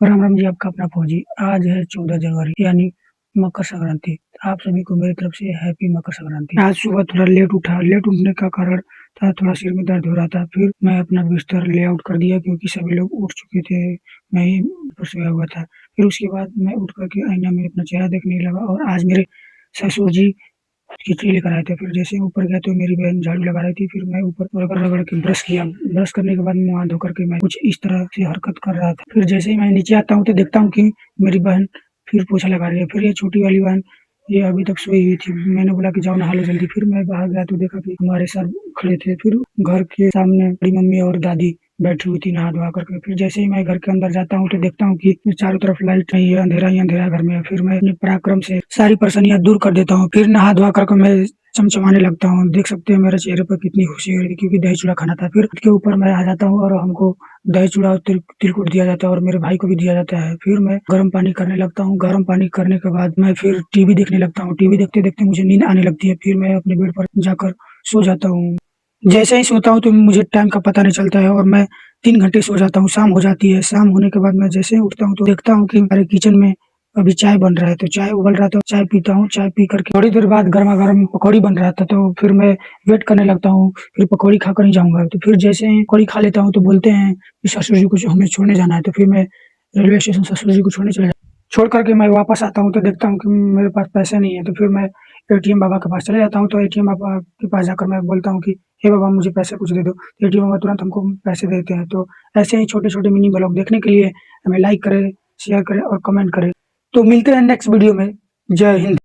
राम राम जी, आपका अपना फौजी। आज है 14 जनवरी यानी मकर संक्रांति। आप सभी को मेरी तरफ से हैप्पी मकर संक्रांति। आज सुबह थोड़ा लेट उठा, लेट उठने का कारण था थोड़ा सिर में दर्द हो रहा था। फिर मैं अपना बिस्तर लेआउट कर दिया क्योंकि सभी लोग उठ चुके थे, मैं ही ऊपर सोया हुआ था। फिर उसके बाद मैं उठ कर के आईना में अपना चेहरा देखने लगा और आज मेरे ससुर जी खिचड़ी लेकर आए थे। फिर जैसे ही ऊपर गया तो मेरी बहन झाड़ू लगा रही थी। फिर मैं ऊपर रगड़-रगड़ के ब्रश किया। ब्रश करने के बाद मुँह हाथ धो कर के मैं कुछ इस तरह से हरकत कर रहा था। फिर जैसे ही मैं नीचे आता हूँ तो देखता हूँ कि मेरी बहन फिर पोछा लगा रही है। फिर ये छोटी वाली बहन ये अभी तक सोई हुई थी। मैंने बोला कि जाओ नहा लो जल्दी। फिर मैं बाहर गया तो देखा कि हमारे सर खड़े थे। फिर घर के सामने बड़ी मम्मी और दादी बैठी हुई थी नहा धोआ करके। फिर जैसे ही मैं घर के अंदर जाता हूँ तो देखता हूँ कि चारों तरफ लाइट नहीं है, अंधेरा ही अंधेरा घर में है। फिर मैं अपने पराक्रम से सारी परेशानियां दूर कर देता हूँ। फिर नहा धोआ करके मैं चमचमाने लगता हूँ। देख सकते हैं मेरे चेहरे पर कितनी खुशी हो रही थी क्योंकि दही चूड़ा खाना था। फिर उसके ऊपर मैं आ जाता हूँ और हमको दही चूड़ा और तिलकुट दिया जाता है और मेरे भाई को भी दिया जाता है। फिर मैं गर्म पानी करने लगता हूँ। गर्म पानी करने के बाद मैं फिर टीवी देखने लगता हूँ। टीवी देखते देखते मुझे नींद आने लगती है। फिर मैं अपने बेड पर जाकर सो जाता हूँ। जैसे ही सोता हूँ तो मुझे टाइम का पता नहीं चलता है और मैं 3 घंटे सो जाता हूँ। शाम हो जाती है। शाम होने के बाद मैं जैसे ही उठता हूँ तो देखता हूँ कि हमारे किचन में अभी चाय बन रहा है, तो चाय उबल रहा था, चाय पीता हूँ। चाय पी कर के थोड़ी देर बाद गरमा-गरम पकौड़ी बन रहा था, तो फिर मैं वेट करने लगता हूँ, फिर पकौड़ी खाकर ही जाऊँगा। तो फिर जैसे ही पकौड़ी खा लेता हूँ तो बोलते हैं कि ससुर जी को हमें छोड़ने जाना है, तो फिर मैं रेलवे स्टेशन ससुर जी को छोड़ने चले जाता हूँ। छोड़ कर के मैं वापस आता हूँ तो देखता हूँ कि मेरे पास पैसे नहीं है, तो फिर मैं एटीएम बाबा के पास चले जाता हूँ। तो एटीएम बाबा के पास जाकर मैं बोलता हूँ कि हे बाबा मुझे पैसे कुछ दे दो। तो एटीएम बाबा तुरंत हमको पैसे देते हैं। तो ऐसे ही छोटे-छोटे मिनी ब्लॉग देखने के लिए हमें लाइक करें, शेयर करें और कमेंट करें। तो मिलते हैं नेक्स्ट वीडियो में। जय हिंद।